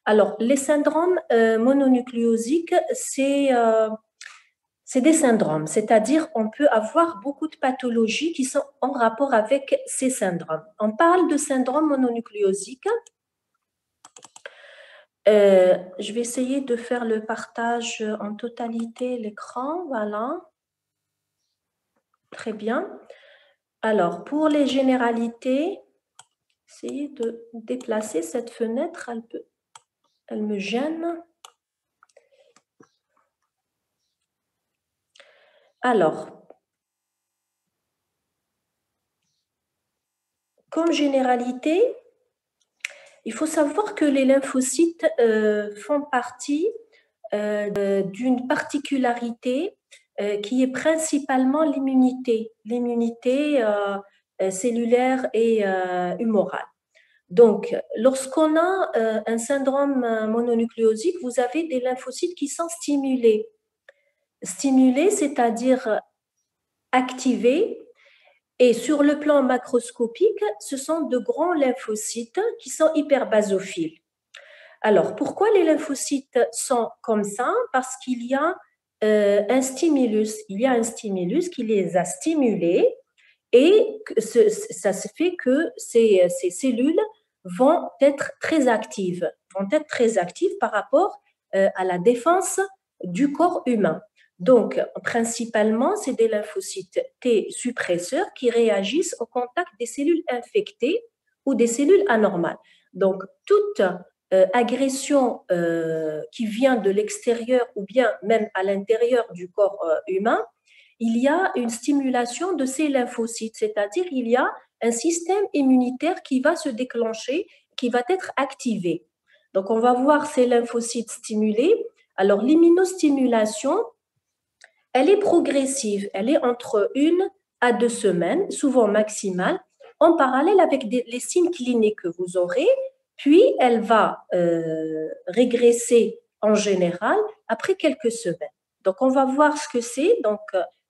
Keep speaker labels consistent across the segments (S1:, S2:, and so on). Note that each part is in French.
S1: Alors, les syndromes mononucléosiques, c'est des syndromes, c'est-à-dire on peut avoir beaucoup de pathologies qui sont en rapport avec ces syndromes. On parle de syndrome mononucléosique. Je vais essayer de faire le partage en totalité l'écran. Voilà. Très bien. Alors, pour les généralités, essayez de déplacer cette fenêtre, elle me gêne. Alors, comme généralité, il faut savoir que les lymphocytes font partie d'une particularité qui est principalement l'immunité cellulaire et humorale. Donc, lorsqu'on a un syndrome mononucléosique, vous avez des lymphocytes qui sont stimulés. Stimulés, c'est-à-dire activés. Et sur le plan macroscopique, ce sont de grands lymphocytes qui sont hyperbasophiles. Alors, pourquoi les lymphocytes sont comme ça? Parce qu'il y a un stimulus. Il y a un stimulus qui les a stimulés et ça se fait que ces cellules vont être très actives par rapport à la défense du corps humain. Donc, principalement, c'est des lymphocytes T suppresseurs qui réagissent au contact des cellules infectées ou des cellules anormales. Donc, toute agression qui vient de l'extérieur ou bien même à l'intérieur du corps humain, il y a une stimulation de ces lymphocytes, c'est-à-dire il y a un système immunitaire qui va se déclencher, qui va être activé. Donc, on va voir ces lymphocytes stimulés. Alors, l'immunostimulation, elle est progressive, elle est entre 1 à 2 semaines, souvent maximale, en parallèle avec les signes cliniques que vous aurez, puis elle va régresser en général après quelques semaines. Donc, on va voir ce que c'est. Donc,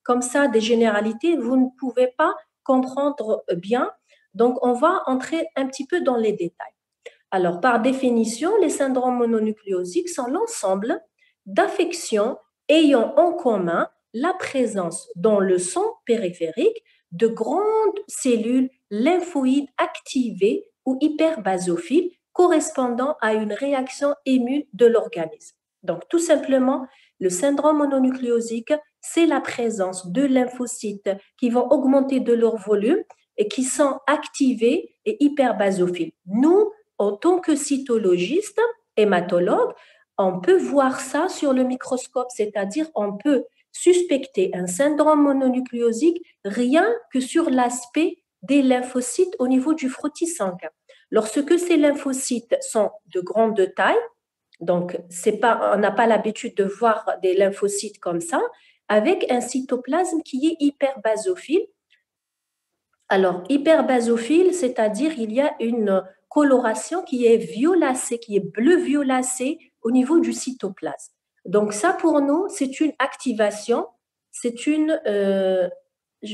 S1: comme ça, des généralités, vous ne pouvez pas comprendre bien. Donc, on va entrer un petit peu dans les détails. Alors, par définition, les syndromes mononucléosiques sont l'ensemble d'affections ayant en commun la présence dans le sang périphérique de grandes cellules lymphoïdes activées ou hyperbasophiles correspondant à une réaction immune de l'organisme. Donc, tout simplement, le syndrome mononucléosique, c'est la présence de lymphocytes qui vont augmenter de leur volume et qui sont activés et hyperbasophiles. Nous, en tant que cytologiste, hématologue, on peut voir ça sur le microscope, c'est-à-dire on peut suspecter un syndrome mononucléosique rien que sur l'aspect des lymphocytes au niveau du frottis sanguin. Lorsque ces lymphocytes sont de grande taille, donc on n'a pas l'habitude de voir des lymphocytes comme ça, avec un cytoplasme qui est hyperbasophile. Alors, hyperbasophile, c'est-à-dire il y a une coloration qui est violacée, qui est bleu-violacée au niveau du cytoplasme. Donc ça, pour nous, c'est une activation, je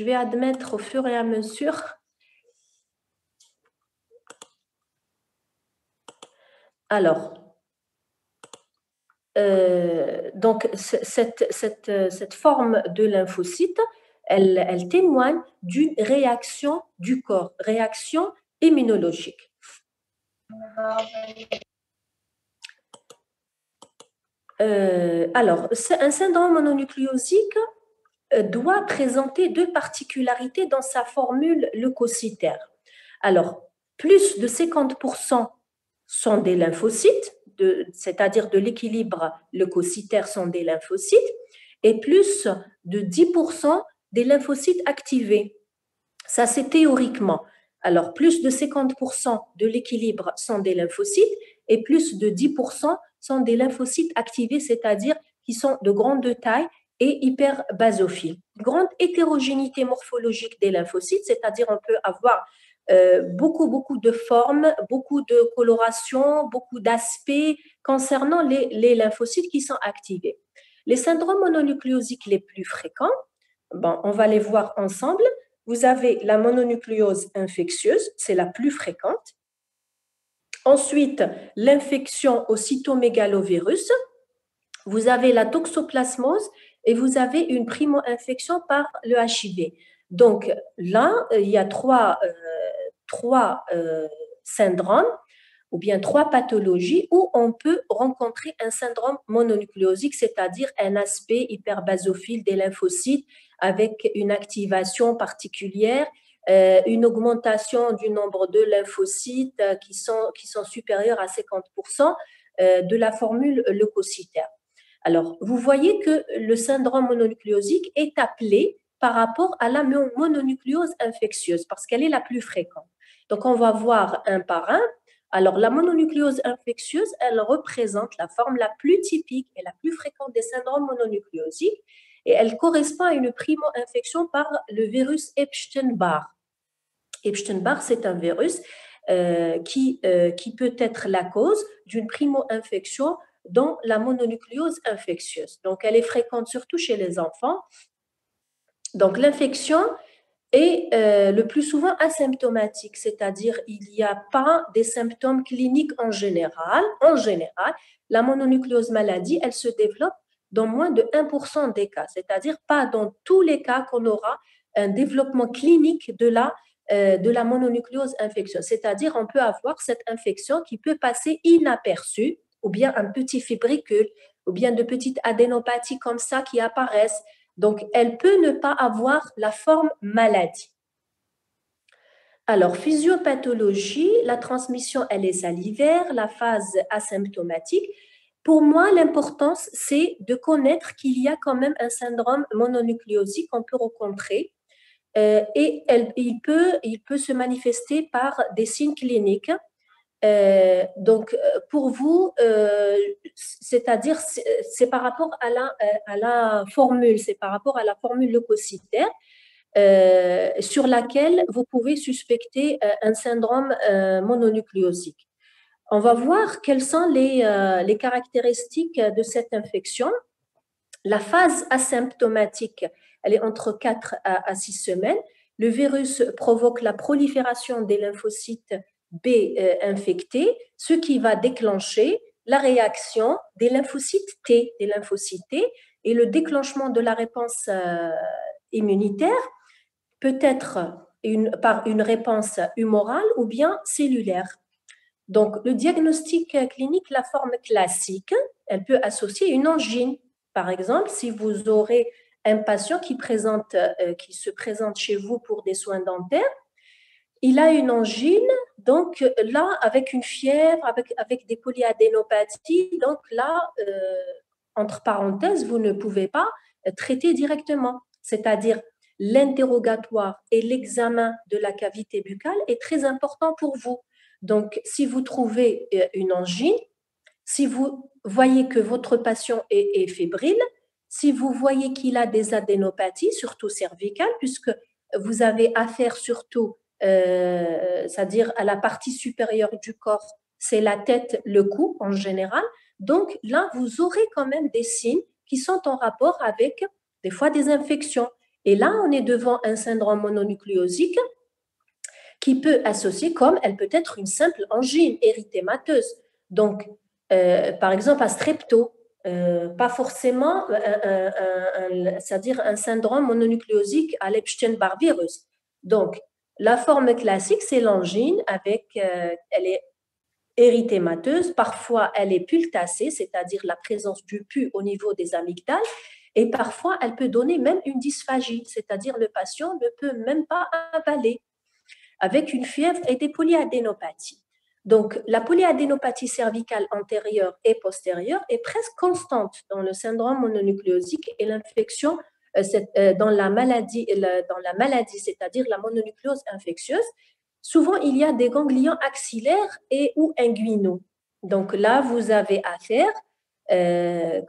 S1: vais admettre au fur et à mesure. Alors, donc cette forme de lymphocyte, elle témoigne d'une réaction du corps, réaction immunologique. Alors, un syndrome mononucléosique doit présenter deux particularités dans sa formule leucocytaire. Alors, plus de 50% sont des lymphocytes, c'est-à-dire de l'équilibre leucocytaire sont des lymphocytes, et plus de 10% des lymphocytes activés. Ça, c'est théoriquement. Alors, plus de 50% de l'équilibre sont des lymphocytes et plus de 10% sont des lymphocytes activés, c'est-à-dire qui sont de grande taille et hyperbasophiles. Grande hétérogénéité morphologique des lymphocytes, c'est-à-dire on peut avoir beaucoup de formes, beaucoup de colorations, beaucoup d'aspects concernant les lymphocytes qui sont activés. Les syndromes mononucléosiques les plus fréquents, bon, on va les voir ensemble. Vous avez la mononucléose infectieuse, c'est la plus fréquente. Ensuite, l'infection au cytomégalovirus. Vous avez la toxoplasmose et vous avez une primo-infection par le HIV. Donc là, il y a trois syndromes ou bien trois pathologies où on peut rencontrer un syndrome mononucléosique, c'est-à-dire un aspect hyperbasophile des lymphocytes avec une activation particulière, une augmentation du nombre de lymphocytes qui sont supérieurs à 50% de la formule leucocytaire. Alors, vous voyez que le syndrome mononucléosique est appelé par rapport à la mononucléose infectieuse parce qu'elle est la plus fréquente. Donc, on va voir un par un. Alors, la mononucléose infectieuse, elle représente la forme la plus typique et la plus fréquente des syndromes mononucléosiques et elle correspond à une primo-infection par le virus Epstein-Barr. Epstein-Barr, c'est un virus qui peut être la cause d'une primo-infection dans la mononucléose infectieuse. Donc, elle est fréquente surtout chez les enfants. Donc, l'infection est le plus souvent asymptomatique, c'est-à-dire il n'y a pas des symptômes cliniques en général. En général, la mononucléose maladie, elle se développe dans moins de 1% des cas, c'est-à-dire pas dans tous les cas qu'on aura un développement clinique de la mononucléose infectieuse. C'est-à-dire on peut avoir cette infection qui peut passer inaperçue, ou bien un petit fibricule, ou bien de petites adénopathies comme ça qui apparaissent. Donc, elle peut ne pas avoir la forme maladie. Alors, physiopathologie, la transmission, elle est salivaire, la phase asymptomatique. Pour moi, l'importance, c'est de connaître qu'il y a quand même un syndrome mononucléosique qu'on peut rencontrer et il peut se manifester par des signes cliniques. Donc, pour vous, c'est-à-dire, c'est par rapport à la formule, c'est par rapport à la formule leucocytaire sur laquelle vous pouvez suspecter un syndrome mononucléosique. On va voir quelles sont les caractéristiques de cette infection. La phase asymptomatique, elle est entre 4 à 6 semaines. Le virus provoque la prolifération des lymphocytes B infectés, ce qui va déclencher la réaction des lymphocytes T, et le déclenchement de la réponse immunitaire peut être par une réponse humorale ou bien cellulaire. Donc, le diagnostic clinique, la forme classique, elle peut associer une angine. Par exemple, si vous aurez un patient qui se présente chez vous pour des soins dentaires, il a une angine, donc là, avec une fièvre, avec des polyadénopathies, donc là, entre parenthèses, vous ne pouvez pas traiter directement. C'est-à-dire, l'interrogatoire et l'examen de la cavité buccale est très important pour vous. Donc, si vous trouvez une angine, si vous voyez que votre patient est fébrile, si vous voyez qu'il a des adénopathies, surtout cervicales, puisque vous avez affaire surtout, c'est-à-dire à la partie supérieure du corps, c'est la tête, le cou en général. Donc là, vous aurez quand même des signes qui sont en rapport avec des fois des infections. Et là, on est devant un syndrome mononucléosique qui peut associer comme elle peut être une simple angine érythémateuse. Donc, par exemple, un strepto, pas forcément c'est-à-dire un syndrome mononucléosique à l'Epstein-Barr virus. Donc, la forme classique, c'est l'angine elle est érythémateuse, parfois elle est pultacée, c'est-à-dire la présence du pus au niveau des amygdales, et parfois elle peut donner même une dysphagie, c'est-à-dire le patient ne peut même pas avaler, avec une fièvre et des polyadénopathies. Donc, la polyadénopathie cervicale antérieure et postérieure est presque constante dans le syndrome mononucléosique et l'infection dans la maladie, c'est-à-dire la mononucléose infectieuse. Souvent, il y a des ganglions axillaires et ou inguinaux. Donc là, vous avez affaire,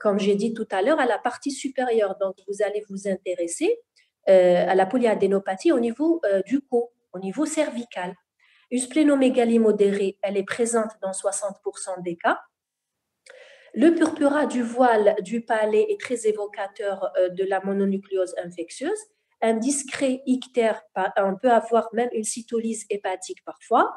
S1: comme j'ai dit tout à l'heure, à la partie supérieure. Donc, vous allez vous intéresser à la polyadénopathie au niveau du cou, au niveau cervical. Une splénomégalie modérée, elle est présente dans 60% des cas. Le purpura du voile du palais est très évocateur de la mononucléose infectieuse. Un discret ictère, on peut avoir même une cytolyse hépatique parfois.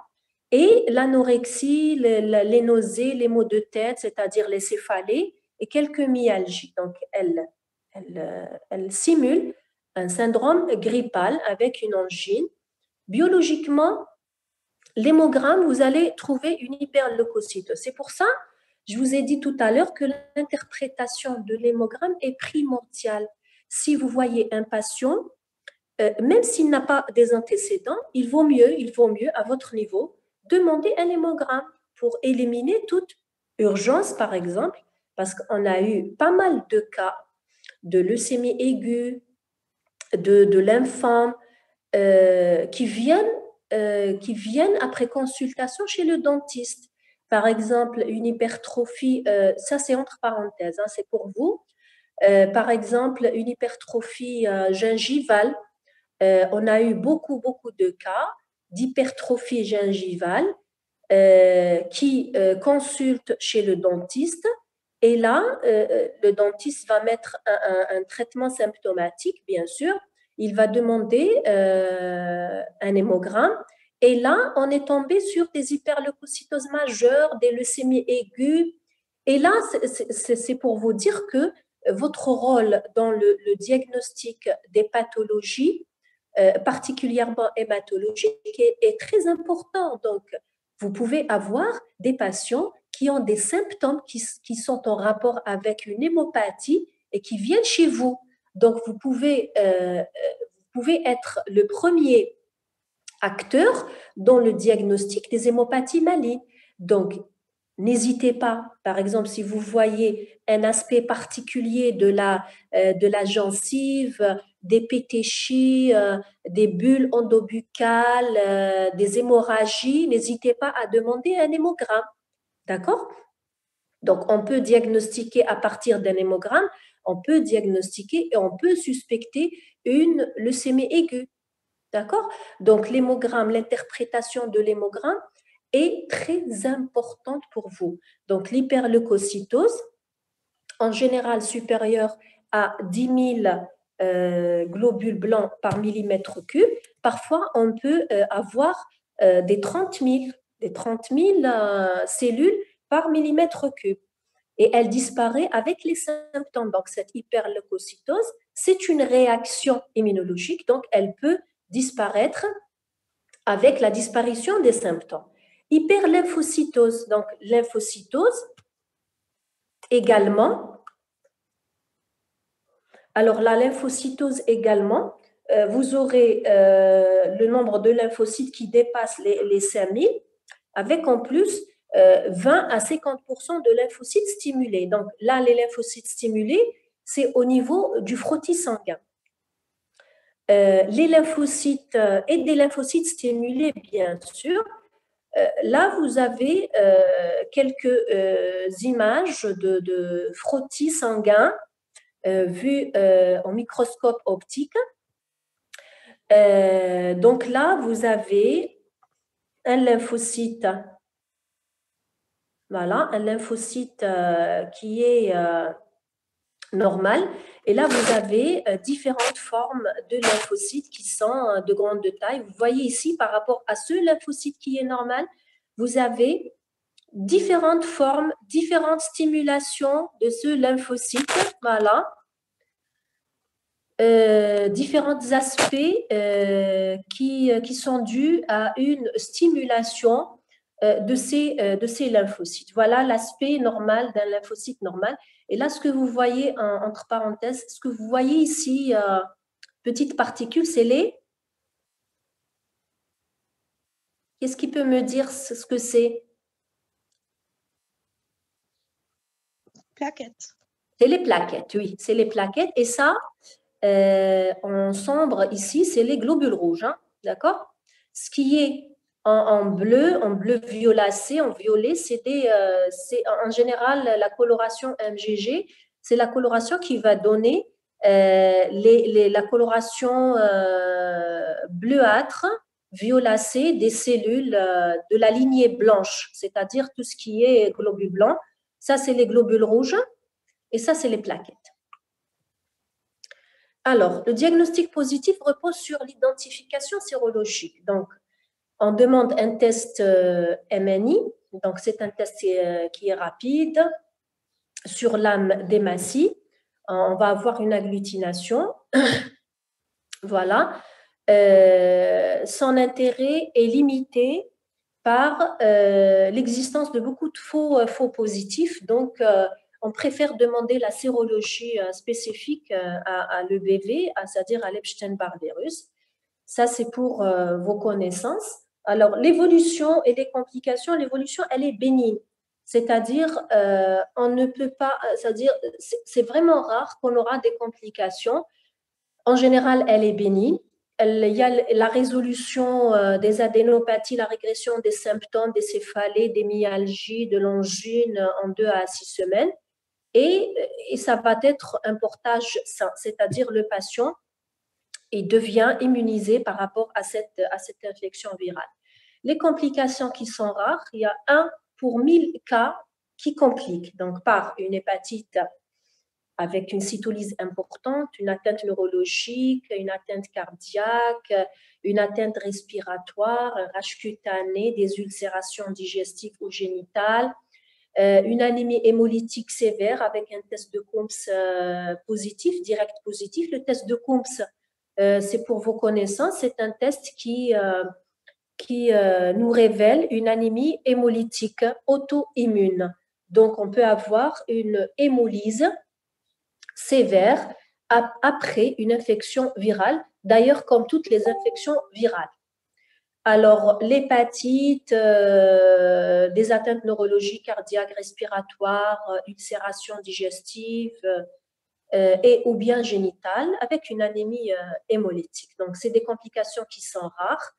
S1: et l'anorexie, les nausées, les maux de tête, c'est-à-dire les céphalées, et quelques myalgies. Donc, elle simule un syndrome grippal avec une angine. Biologiquement, l'hémogramme, vous allez trouver une hyperleucocytose. C'est pour ça, je vous ai dit tout à l'heure que l'interprétation de l'hémogramme est primordiale. Si vous voyez un patient, même s'il n'a pas des antécédents, il vaut mieux, à votre niveau, demander un hémogramme pour éliminer toute urgence, par exemple, parce qu'on a eu pas mal de cas de leucémie aiguë, de lymphome, qui viennent après consultation chez le dentiste. Par exemple, une hypertrophie, ça c'est entre parenthèses, hein, c'est pour vous. Par exemple, une hypertrophie gingivale. On a eu beaucoup de cas d'hypertrophie gingivale qui consultent chez le dentiste. Et là, le dentiste va mettre un traitement symptomatique, bien sûr. Il va demander un hémogramme. Et là, on est tombé sur des hyperleucocytoses majeures, des leucémies aiguës. Et là, c'est pour vous dire que votre rôle dans le diagnostic des pathologies, particulièrement hématologiques, est très important. Donc, vous pouvez avoir des patients qui ont des symptômes qui sont en rapport avec une hémopathie et qui viennent chez vous. Donc, vous pouvez être le premier acteur dans le diagnostic des hémopathies malignes. Donc, n'hésitez pas, par exemple, si vous voyez un aspect particulier de la gencive, des pétéchies, des bulles endobuccales, des hémorragies, n'hésitez pas à demander un hémogramme. D'accord? Donc, on peut diagnostiquer à partir d'un hémogramme, on peut diagnostiquer et on peut suspecter une leucémie aiguë. D'accord? Donc, l'hémogramme, l'interprétation de l'hémogramme est très importante pour vous. Donc, l'hyperleucocytose, en général supérieure à 10 000 globules blancs par millimètre cube, parfois on peut avoir des 30 000 cellules par millimètre cube. Et elle disparaît avec les symptômes. Donc, cette hyperleucocytose, c'est une réaction immunologique, donc elle peut disparaître avec la disparition des symptômes. Hyperlymphocytose, donc lymphocytose également. Alors la lymphocytose également, vous aurez le nombre de lymphocytes qui dépasse les 5000, avec en plus 20 à 50% de lymphocytes stimulés. Donc là, les lymphocytes stimulés, c'est au niveau du frottis sanguin. Les lymphocytes et des lymphocytes stimulés, bien sûr. Là, vous avez quelques images de frottis sanguin vus en microscope optique. Donc là, vous avez un lymphocyte. Voilà, un lymphocyte qui est normal. Et là, vous avez différentes formes de lymphocytes qui sont de grande taille. Vous voyez ici, par rapport à ce lymphocyte qui est normal, vous avez différentes formes, différentes stimulations de ce lymphocyte. Voilà. Différents aspects qui sont dus à une stimulation de ces lymphocytes. Voilà l'aspect normal d'un lymphocyte normal. Et là, ce que vous voyez, entre parenthèses, ce que vous voyez ici, petites particules, c'est les... Qu'est-ce qui peut me dire ce que c'est?
S2: Plaquettes.
S1: C'est les plaquettes, oui, c'est les plaquettes. Et ça, en sombre ici, c'est les globules rouges, hein, d'accord? Ce qui est en bleu violacé, en violet, c'est en général la coloration MGG, c'est la coloration qui va donner la coloration bleuâtre, violacée des cellules de la lignée blanche, c'est-à-dire tout ce qui est globules blancs. Ça, c'est les globules rouges et ça, c'est les plaquettes. Alors, le diagnostic positif repose sur l'identification sérologique. Donc, On demande un test MNI, donc c'est un test qui est rapide sur l'âme d'hématie. On va avoir une agglutination. Voilà. Son intérêt est limité par l'existence de beaucoup de faux positifs. Donc, on préfère demander la sérologie spécifique à l'EBV, c'est-à-dire à l'Epstein-Barr virus. Ça, c'est pour vos connaissances. Alors, l'évolution et les complications, l'évolution, elle est bénigne. C'est-à-dire, on ne peut pas, c'est-à-dire, c'est vraiment rare qu'on aura des complications. En général, elle est bénigne. Il y a la résolution des adénopathies, la régression des symptômes, des céphalées, des myalgies, de l'angine en 2 à 6 semaines. Et ça va être un portage sain, c'est-à-dire le patient et devient immunisé par rapport à cette infection virale. Les complications qui sont rares, il y a 1 pour 1000 cas qui compliquent, donc par une hépatite avec une cytolyse importante, une atteinte neurologique, une atteinte cardiaque, une atteinte respiratoire, un rash cutané, des ulcérations digestives ou génitales, une anémie hémolytique sévère avec un test de Coombs positif, direct positif. Le test de Coombs, c'est pour vos connaissances, c'est un test qui nous révèle une anémie hémolytique auto-immune. Donc, on peut avoir une hémolyse sévère après une infection virale, d'ailleurs comme toutes les infections virales. Alors, l'hépatite, des atteintes neurologiques, cardiaques, respiratoires, ulcération digestive et ou bien génitale avec une anémie hémolytique. Donc, c'est des complications qui sont rares.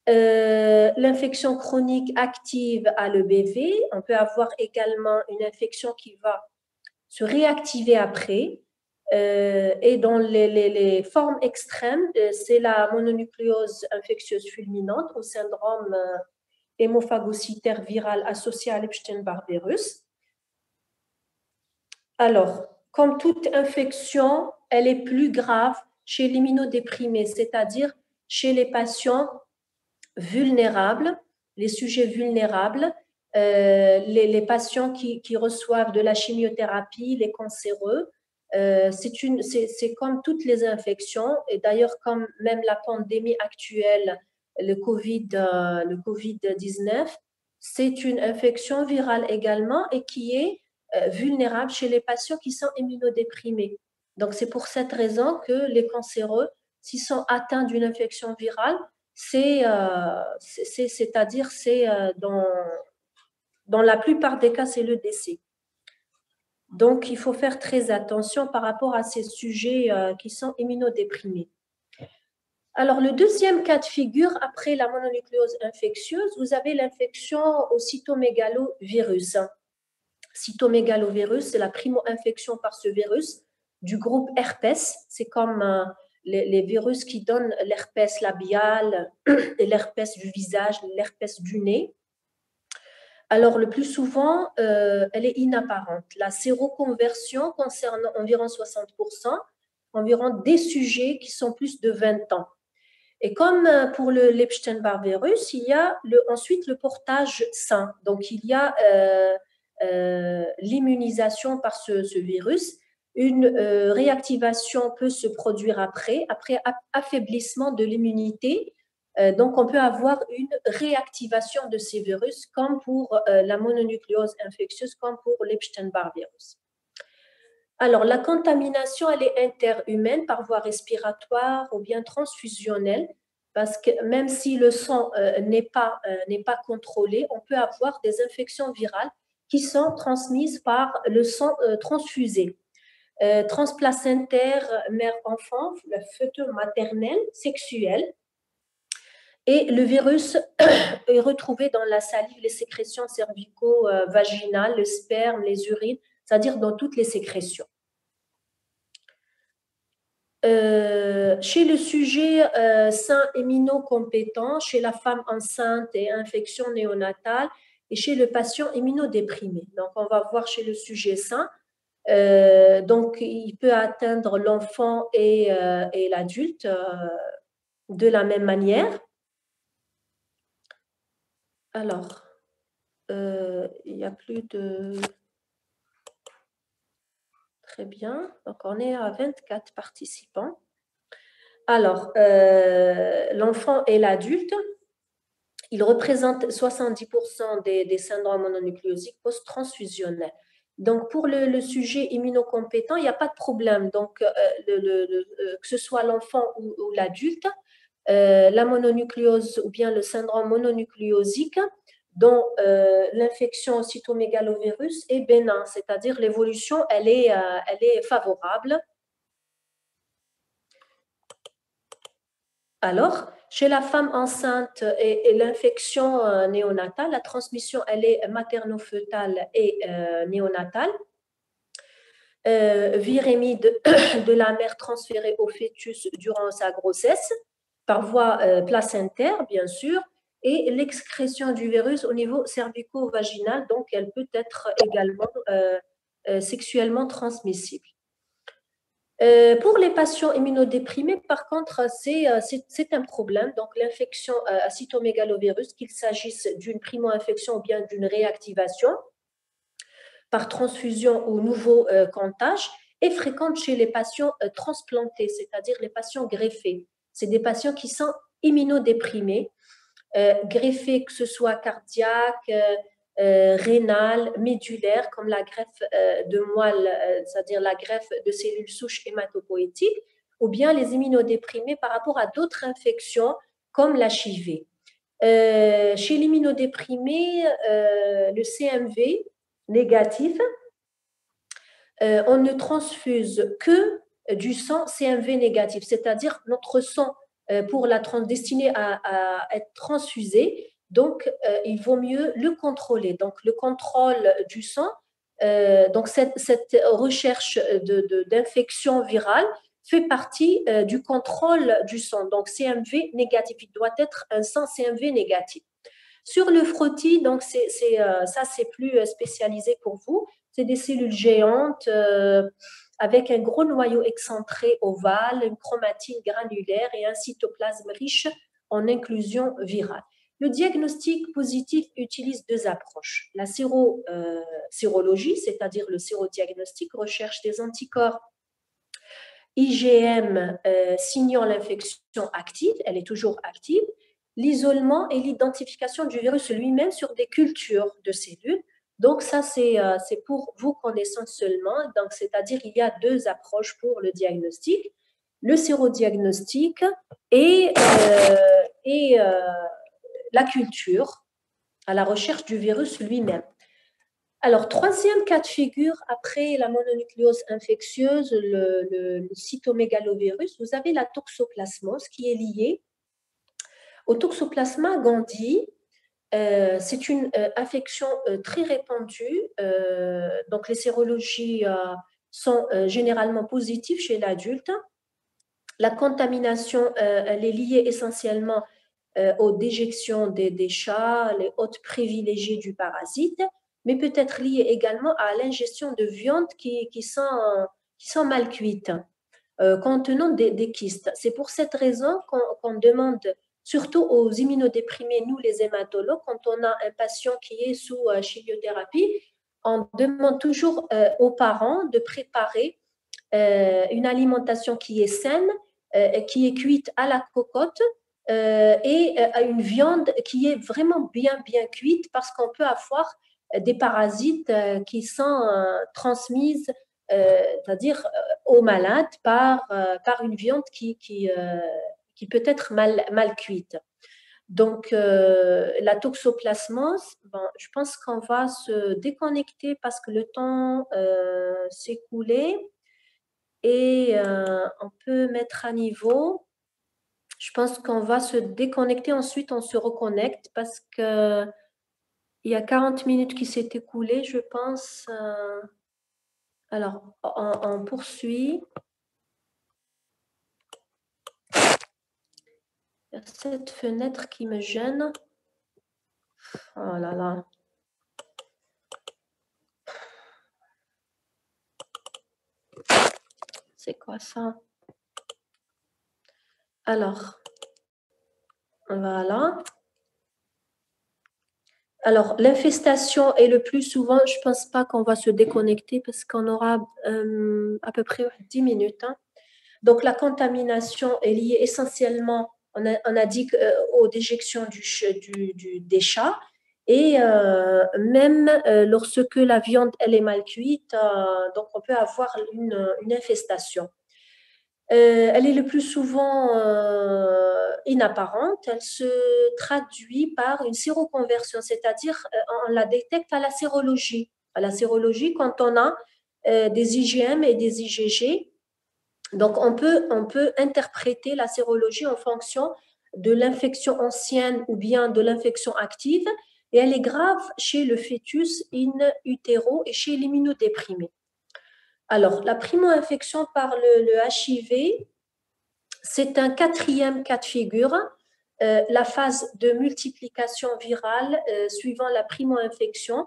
S1: L'infection chronique active à l'EBV, on peut avoir également une infection qui va se réactiver après. Et dans les formes extrêmes, c'est la mononucléose infectieuse fulminante au syndrome hémophagocytaire viral associé à l'Epstein-Barr virus. Alors, comme toute infection, elle est plus grave chez l'immunodéprimé, c'est-à-dire chez les patients vulnérables, les sujets vulnérables, les patients qui reçoivent de la chimiothérapie, les cancéreux. C'est comme toutes les infections, et d'ailleurs comme même la pandémie actuelle, le COVID-19, c'est une infection virale également et qui est vulnérable chez les patients qui sont immunodéprimés. Donc c'est pour cette raison que les cancéreux, s'ils sont atteints d'une infection virale, c'est-à-dire dans la plupart des cas, c'est le décès. Donc, il faut faire très attention par rapport à ces sujets qui sont immunodéprimés. Alors, le deuxième cas de figure, après la mononucléose infectieuse, vous avez l'infection au cytomégalovirus. Cytomégalovirus, c'est la primo-infection par ce virus du groupe herpès. C'est comme les virus qui donnent l'herpès labial, l'herpès du visage, l'herpès du nez. Alors, le plus souvent, elle est inapparente. La séroconversion concerne environ 60%, environ des sujets qui sont plus de 20 ans. Et comme pour l'Epstein-Barr virus, il y a ensuite le portage sain. Donc, il y a l'immunisation par ce virus. Une réactivation peut se produire après affaiblissement de l'immunité. Donc, on peut avoir une réactivation de ces virus, comme pour la mononucléose infectieuse, comme pour l'Epstein-Barr virus. Alors, la contamination, elle est interhumaine par voie respiratoire ou bien transfusionnelle, parce que même si le sang n'est pas contrôlé, on peut avoir des infections virales qui sont transmises par le sang transfusé. Transplacentaire mère-enfant, la fœtus maternelle, sexuelle. Et le virus est retrouvé dans la salive, les sécrétions cervico-vaginales, le sperme, les urines, c'est-à-dire dans toutes les sécrétions. Chez le sujet sain immunocompétent, chez la femme enceinte et infection néonatale, et chez le patient immunodéprimé. Donc, on va voir chez le sujet sain. Donc, il peut atteindre l'enfant et l'adulte de la même manière. Alors, il n'y a plus de... Très bien. Donc, on est à 24 participants. Alors, l'enfant et l'adulte, ils représentent 70% des syndromes mononucléosiques post-transfusionnels. Donc, pour le sujet immunocompétent, il n'y a pas de problème. Donc, que ce soit l'enfant ou l'adulte, la mononucléose ou bien le syndrome mononucléosique, dont l'infection au cytomégalovirus est bénin, c'est-à-dire l'évolution, elle est favorable. Alors, chez la femme enceinte et l'infection néonatale, la transmission, elle est materno-fœtale et néonatale. Virémie de la mère transférée au fœtus durant sa grossesse, par voie placentaire, bien sûr, et l'excrétion du virus au niveau cervico-vaginal, donc elle peut être également sexuellement transmissible. Pour les patients immunodéprimés, par contre, c'est un problème. Donc, l'infection à cytomégalovirus, qu'il s'agisse d'une primo-infection ou bien d'une réactivation par transfusion ou nouveau comptage, est fréquente chez les patients transplantés, c'est-à-dire les patients greffés. C'est des patients qui sont immunodéprimés, greffés, que ce soit cardiaque, rénale, médulaire, comme la greffe de moelle, c'est-à-dire la greffe de cellules souches hématopoïétiques, ou bien les immunodéprimés par rapport à d'autres infections comme l'HIV. Chez l'immunodéprimé, le CMV négatif, on ne transfuse que du sang CMV négatif, c'est-à-dire notre sang pour destiné à être transfusé. Donc, il vaut mieux le contrôler. Donc, le contrôle du sang, donc cette recherche d'infection virale fait partie du contrôle du sang. Donc, CMV négatif, il doit être un sang CMV négatif. Sur le frottis, donc ça c'est plus spécialisé pour vous. C'est des cellules géantes avec un gros noyau excentré ovale, une chromatine granulaire et un cytoplasme riche en inclusion virale. Le diagnostic positif utilise deux approches. La sérologie, c'est-à-dire le sérodiagnostic, recherche des anticorps IgM signant l'infection active, elle est toujours active, l'isolement et l'identification du virus lui-même sur des cultures de cellules. Donc ça, c'est pour vos connaissances seulement. Donc, c'est-à-dire il y a deux approches pour le diagnostic, le sérodiagnostic et la culture à la recherche du virus lui-même. Alors, troisième cas de figure, après la mononucléose infectieuse, le cytomégalovirus, vous avez la toxoplasmose qui est liée au Toxoplasma gondii. C'est une infection très répandue. Donc, les sérologies sont généralement positives chez l'adulte. La contamination, elle est liée essentiellement aux déjections des chats, les hôtes privilégiés du parasite, mais peut être liée également à l'ingestion de viandes qui sont mal cuites, contenant des kystes. C'est pour cette raison qu'on demande, surtout aux immunodéprimés, nous les hématologues, quand on a un patient qui est sous chimiothérapie, on demande toujours aux parents de préparer une alimentation qui est saine, qui est cuite à la cocotte et à une viande qui est vraiment bien cuite parce qu'on peut avoir des parasites qui sont transmises, c'est-à-dire aux malades par une viande qui peut être mal cuite. Donc, la toxoplasmose, bon, je pense qu'on va se déconnecter parce que le temps s'est écoulé et on peut mettre à niveau. Je pense qu'on va se déconnecter, ensuite on se reconnecte parce que il y a 40 minutes qui s'est écoulé, je pense. Alors, on poursuit. Il y a cette fenêtre qui me gêne. Oh là là. C'est quoi ça? Alors, voilà. Alors, l'infestation est le plus souvent, je ne pense pas qu'on va se déconnecter parce qu'on aura à peu près 10 minutes, hein. Donc, la contamination est liée essentiellement, on a dit, aux déjections des chats. Et même lorsque la viande elle est mal cuite, donc on peut avoir une infestation. Elle est le plus souvent inapparente. Elle se traduit par une séroconversion, c'est-à-dire on la détecte à la sérologie. À la sérologie, quand on a des IgM et des IgG, donc on peut interpréter la sérologie en fonction de l'infection ancienne ou bien de l'infection active, et elle est grave chez le fœtus in utero et chez l'immunodéprimé. Alors, la primo-infection par le HIV, c'est un quatrième cas de figure, la phase de multiplication virale suivant la primo-infection,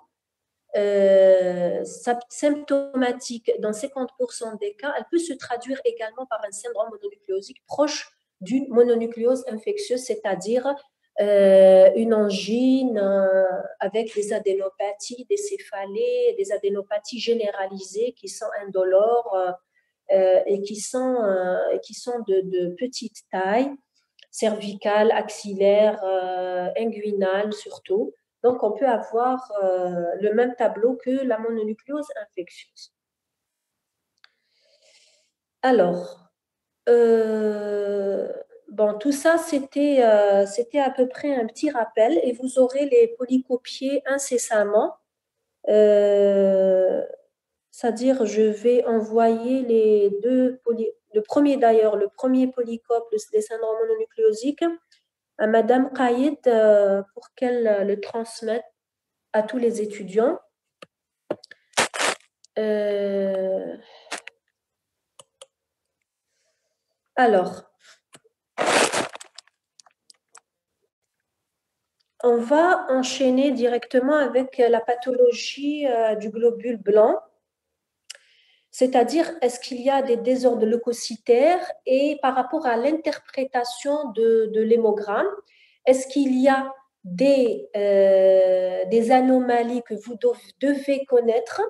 S1: symptomatique dans 50% des cas. Elle peut se traduire également par un syndrome mononucléosique proche d'une mononucléose infectieuse, c'est-à-dire une angine avec des adénopathies, des céphalées, des adénopathies généralisées qui sont indolores et qui sont de petite taille, cervicale, axillaire, inguinale surtout. Donc, on peut avoir le même tableau que la mononucléose infectieuse. Alors, bon, tout ça, c'était à peu près un petit rappel et vous aurez les polycopiés incessamment. C'est-à-dire, je vais envoyer les deux le premier d'ailleurs, le premier polycope des syndromes mononucléosiques à Madame Qaïd pour qu'elle le transmette à tous les étudiants. Alors, on va enchaîner directement avec la pathologie du globule blanc. C'est-à-dire, est-ce qu'il y a des désordres leucocytaires et par rapport à l'interprétation de l'hémogramme, est-ce qu'il y a des anomalies que vous devez connaître?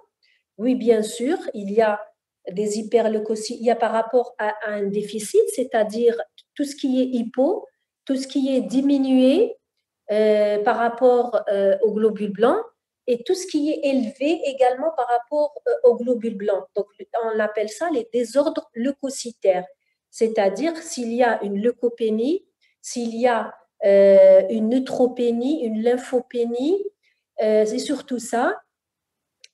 S1: Oui, bien sûr, il y a des hyperleucocytes, il y a par rapport à un déficit, c'est-à-dire tout ce qui est hypo, tout ce qui est diminué par rapport aux globules blancs et tout ce qui est élevé également par rapport aux globules blancs. Donc, on appelle ça les désordres leucocytaires, c'est-à-dire s'il y a une leucopénie, s'il y a une neutropénie, une lymphopénie, c'est surtout ça.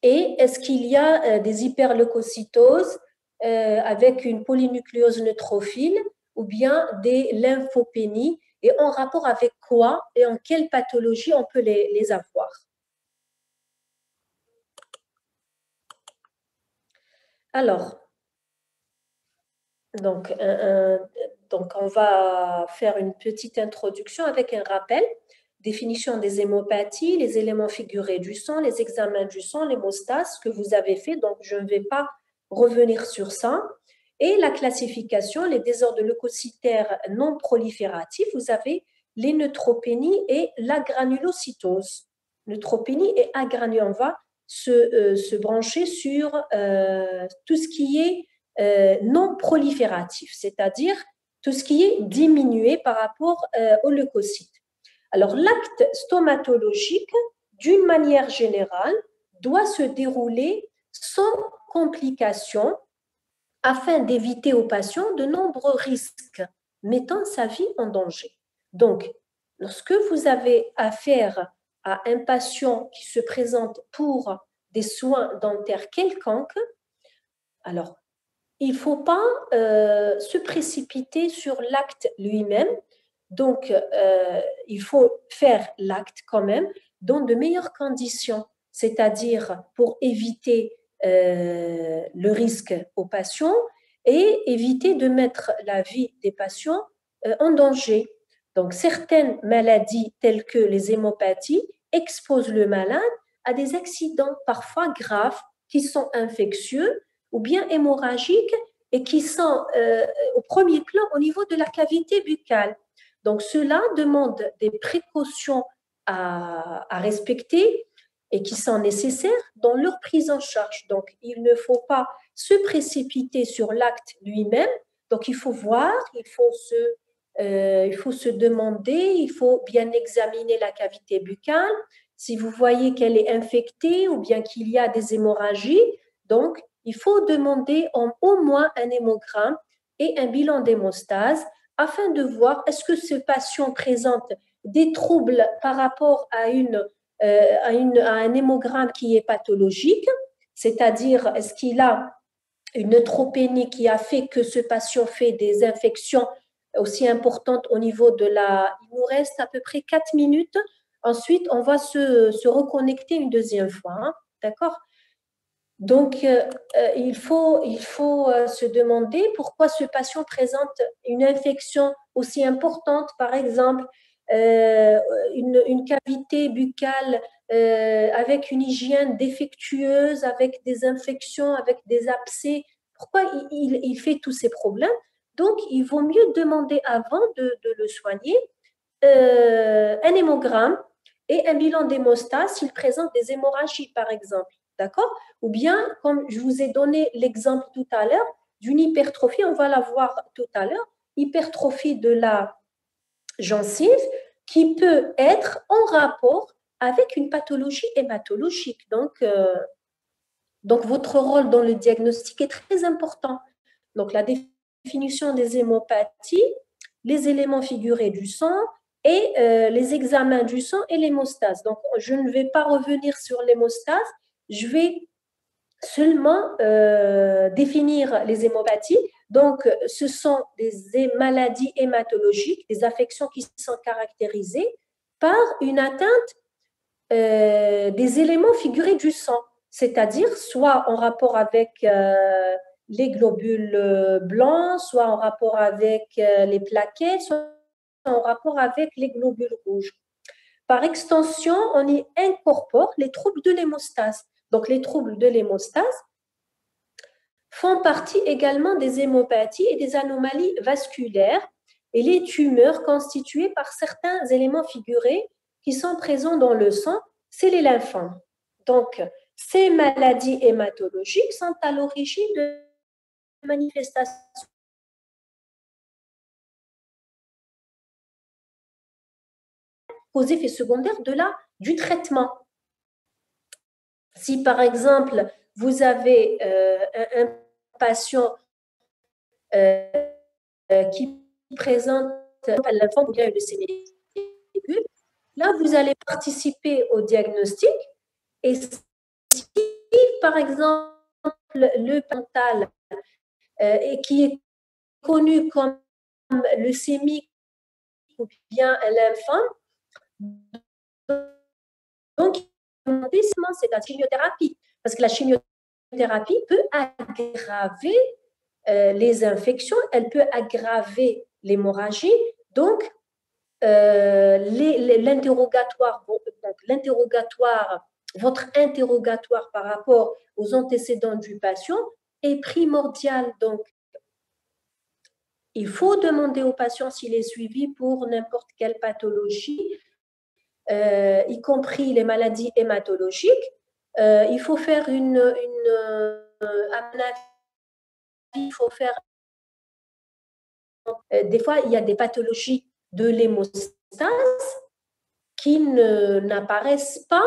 S1: Et est-ce qu'il y a des hyperleucocytoses avec une polynucléose neutrophile ou bien des lymphopénies et en rapport avec quoi et en quelle pathologie on peut les avoir? Alors, donc, on va faire une petite introduction avec un rappel. Définition des hémopathies, les éléments figurés du sang, les examens du sang, l'hémostase que vous avez fait, donc je ne vais pas revenir sur ça. Et la classification, les désordres leucocytaires non prolifératifs, vous avez les neutropénies et la granulocytose. Neutropénie et agranulose. On va se brancher sur tout ce qui est non prolifératif, c'est-à-dire tout ce qui est diminué par rapport aux leucocytes. Alors, l'acte stomatologique, d'une manière générale, doit se dérouler sans complications afin d'éviter aux patients de nombreux risques mettant sa vie en danger. Donc, lorsque vous avez affaire à un patient qui se présente pour des soins dentaires quelconques, alors, il ne faut pas se précipiter sur l'acte lui-même. Donc, il faut faire l'acte quand même dans de meilleures conditions, c'est-à-dire pour éviter le risque aux patients et éviter de mettre la vie des patients en danger. Donc, certaines maladies telles que les hémopathies exposent le malade à des accidents parfois graves qui sont infectieux ou bien hémorragiques et qui sont au premier plan au niveau de la cavité buccale. Donc, cela demande des précautions à respecter et qui sont nécessaires dans leur prise en charge. Donc, il ne faut pas se précipiter sur l'acte lui-même. Donc, il faut voir, il faut se demander, il faut bien examiner la cavité buccale. Si vous voyez qu'elle est infectée ou bien qu'il y a des hémorragies, donc il faut demander au moins un hémogramme et un bilan d'hémostase afin de voir est-ce que ce patient présente des troubles par rapport à un hémogramme qui est pathologique, c'est-à-dire est-ce qu'il a une neutropénie qui a fait que ce patient fait des infections aussi importantes au niveau de la... Il nous reste à peu près 4 minutes. Ensuite, on va se reconnecter une deuxième fois. Hein, d'accord? Donc, il faut se demander pourquoi ce patient présente une infection aussi importante, par exemple, euh, une cavité buccale avec une hygiène défectueuse, avec des infections, avec des abcès. Pourquoi il fait tous ces problèmes? Donc, il vaut mieux demander avant de le soigner un hémogramme et un bilan d'hémostase s'il présente des hémorragies, par exemple. D'accord? Ou bien, comme je vous ai donné l'exemple tout à l'heure, d'une hypertrophie, on va la voir tout à l'heure, hypertrophie de la gencive qui peut être en rapport avec une pathologie hématologique. Donc votre rôle dans le diagnostic est très important. Donc, la définition des hémopathies, les éléments figurés du sang et les examens du sang et l'hémostase. Donc, je ne vais pas revenir sur l'hémostase, je vais seulement définir les hémopathies. Donc, ce sont des maladies hématologiques, des affections qui sont caractérisées par une atteinte des éléments figurés du sang, c'est-à-dire soit en rapport avec les globules blancs, soit en rapport avec les plaquettes, soit en rapport avec les globules rouges. Par extension, on y incorpore les troubles de l'hémostase. Donc, les troubles de l'hémostase font partie également des hémopathies et des anomalies vasculaires et les tumeurs constituées par certains éléments figurés qui sont présents dans le sang, c'est les lymphomes. Donc, ces maladies hématologiques sont à l'origine de manifestations aux effets secondaires du traitement. Si par exemple, vous avez un patient qui présente un lymphome ou bien une leucémie aiguë, là, vous allez participer au diagnostic et si, par exemple, le mental et qui est connu comme leucémie ou bien un lymphome, donc, c'est la chimiothérapie. Parce que la chimiothérapie peut aggraver les infections, elle peut aggraver l'hémorragie. Donc, l'interrogatoire, votre interrogatoire par rapport aux antécédents du patient est primordial. Donc, il faut demander au patient s'il est suivi pour n'importe quelle pathologie, y compris les maladies hématologiques. Il faut faire à mon avis, il faut faire. Des fois, il y a des pathologies de l'hémostase qui n'apparaissent pas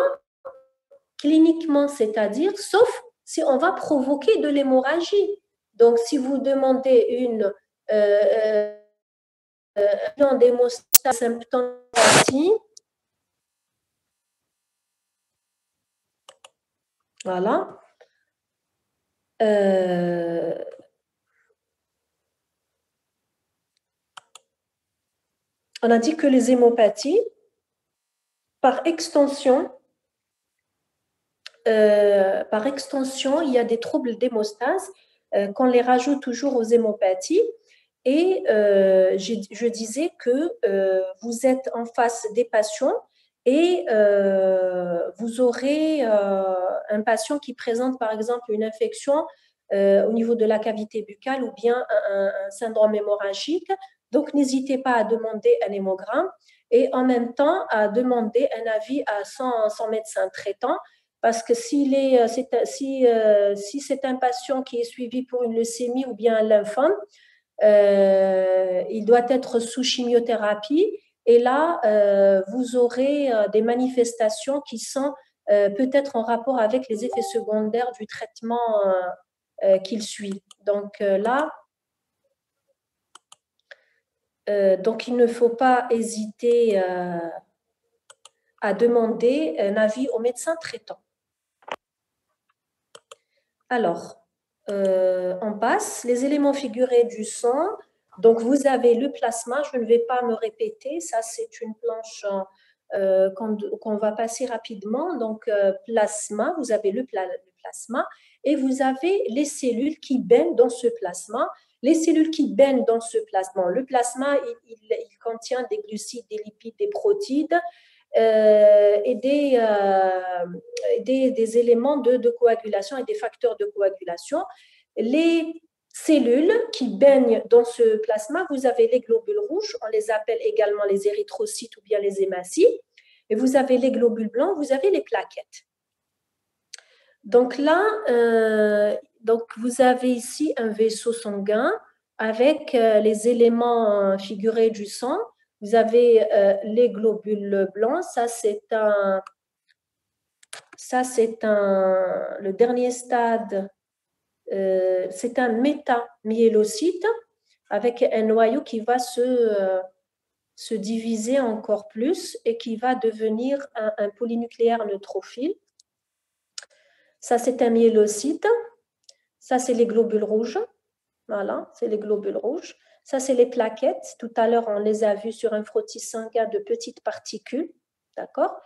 S1: cliniquement, c'est-à-dire, sauf si on va provoquer de l'hémorragie. Donc, si vous demandez un d'hémostase symptôme, voilà. On a dit que les hémopathies, par extension, il y a des troubles d'hémostase qu'on les rajoute toujours aux hémopathies. Et je disais que vous êtes en face des patients et vous aurez un patient qui présente par exemple une infection au niveau de la cavité buccale ou bien un syndrome hémorragique. Donc, n'hésitez pas à demander un hémogramme. et en même temps à demander un avis à son médecin traitant, parce que si c'est un patient qui est suivi pour une leucémie ou bien un lymphome, il doit être sous chimiothérapie. Et là, vous aurez des manifestations qui sont peut-être en rapport avec les effets secondaires du traitement qu'il suit. Donc là, donc il ne faut pas hésiter à demander un avis au médecin traitant. Alors, on passe. Les éléments figurés du sang. Donc, vous avez le plasma. Je ne vais pas me répéter. Ça, c'est une planche qu'on va passer rapidement. Donc, plasma, vous avez le plasma et vous avez les cellules qui baignent dans ce plasma. Les cellules qui baignent dans ce plasma. Le plasma, il contient des glucides, des lipides, des protides et des éléments de coagulation et des facteurs de coagulation. Les cellules qui baignent dans ce plasma, vous avez les globules rouges, on les appelle également les érythrocytes ou bien les hématies, et vous avez les globules blancs, vous avez les plaquettes. Donc là, donc vous avez ici un vaisseau sanguin avec les éléments figurés du sang. Vous avez les globules blancs, le dernier stade, c'est un métamyélocyte avec un noyau qui va se diviser encore plus et qui va devenir un polynucléaire neutrophile. Ça, c'est un myélocyte. Ça, c'est les globules rouges. Voilà, c'est les globules rouges. Ça, c'est les plaquettes. Tout à l'heure, on les a vues sur un frottis sanguin de petites particules. D'accord?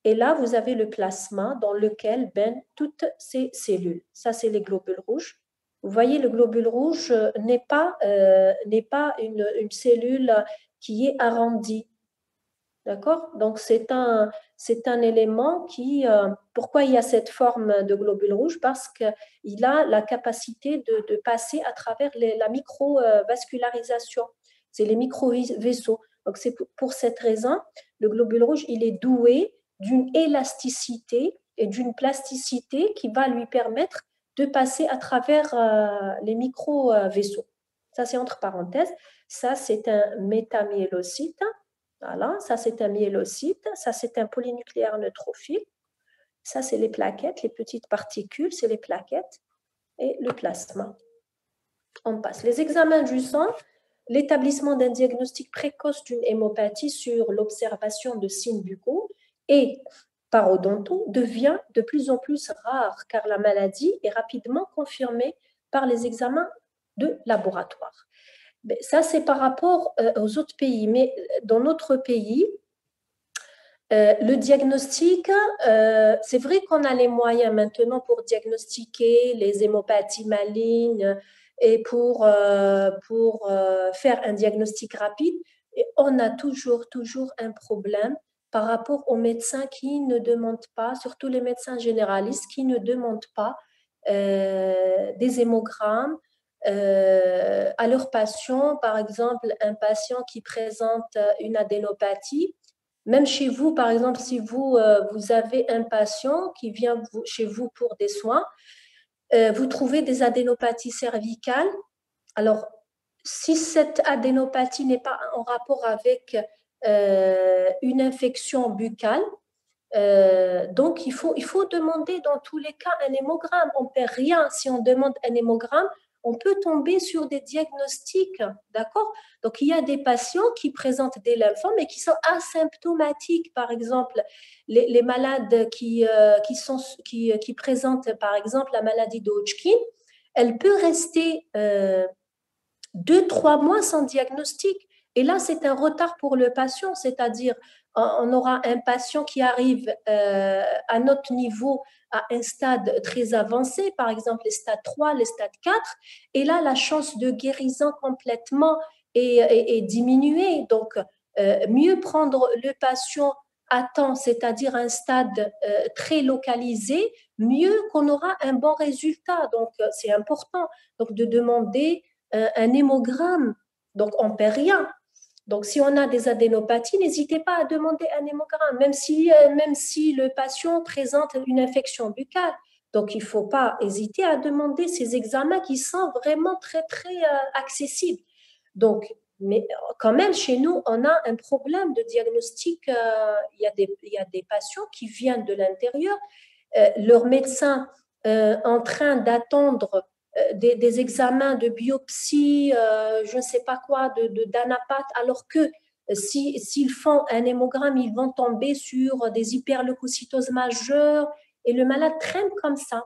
S1: Et là, vous avez le plasma dans lequel baignent toutes ces cellules. Ça, c'est les globules rouges. Vous voyez, le globule rouge n'est pas une cellule qui est arrondie. D'accord? Donc, c'est un élément qui... pourquoi il y a cette forme de globule rouge? Parce qu'il a la capacité de passer à travers la microvascularisation. C'est les micro-vaisseaux. Donc, c'est pour cette raison, le globule rouge, il est doué d'une élasticité et d'une plasticité qui va lui permettre de passer à travers les micro-vaisseaux. Ça, c'est entre parenthèses. Ça, c'est un métamyélocyte. Voilà, ça c'est un myélocyte, ça c'est un polynucléaire neutrophile, ça c'est les plaquettes, les petites particules, c'est les plaquettes et le plasma. On passe. Les examens du sang, l'établissement d'un diagnostic précoce d'une hémopathie sur l'observation de signes buccaux et parodontaux devient de plus en plus rare car la maladie est rapidement confirmée par les examens de laboratoire. Ça, c'est par rapport aux autres pays. Mais dans notre pays, le diagnostic, c'est vrai qu'on a les moyens maintenant pour diagnostiquer les hémopathies malignes et pour faire un diagnostic rapide. Et on a toujours un problème par rapport aux médecins qui ne demandent pas, surtout les médecins généralistes, qui ne demandent pas des hémogrammes à leurs patients. Par exemple, un patient qui présente une adénopathie, même chez vous, par exemple, si vous avez un patient qui vient chez vous pour des soins, vous trouvez des adénopathies cervicales. Alors, si cette adénopathie n'est pas en rapport avec une infection buccale, donc il faut demander dans tous les cas un hémogramme. On ne perd rien si on demande un hémogramme. On peut tomber sur des diagnostics, d'accord? Donc, il y a des patients qui présentent des lymphomes et qui sont asymptomatiques. Par exemple, les malades qui présentent, par exemple, la maladie de Hodgkin, elle peut rester 2-3 mois sans diagnostic. Et là, c'est un retard pour le patient, c'est-à-dire on aura un patient qui arrive à notre niveau à un stade très avancé, par exemple les stades 3, les stades 4, et là, la chance de guérison complètement est diminuée. Donc, mieux prendre le patient à temps, c'est-à-dire un stade très localisé, mieux qu'on aura un bon résultat. Donc, c'est important donc, de demander un hémogramme. Donc, on ne perd rien. Donc, si on a des adénopathies, n'hésitez pas à demander un hémogramme, même si le patient présente une infection buccale. Donc, il ne faut pas hésiter à demander ces examens qui sont vraiment très, très accessibles. Donc, mais quand même, chez nous, on a un problème de diagnostic. Il y a des patients qui viennent de l'intérieur, leur médecin en train d'attendre des examens de biopsie, je ne sais pas quoi, d'anapathe, alors que s'ils font un hémogramme, ils vont tomber sur des hyperleucocytoses majeures et le malade traîne comme ça.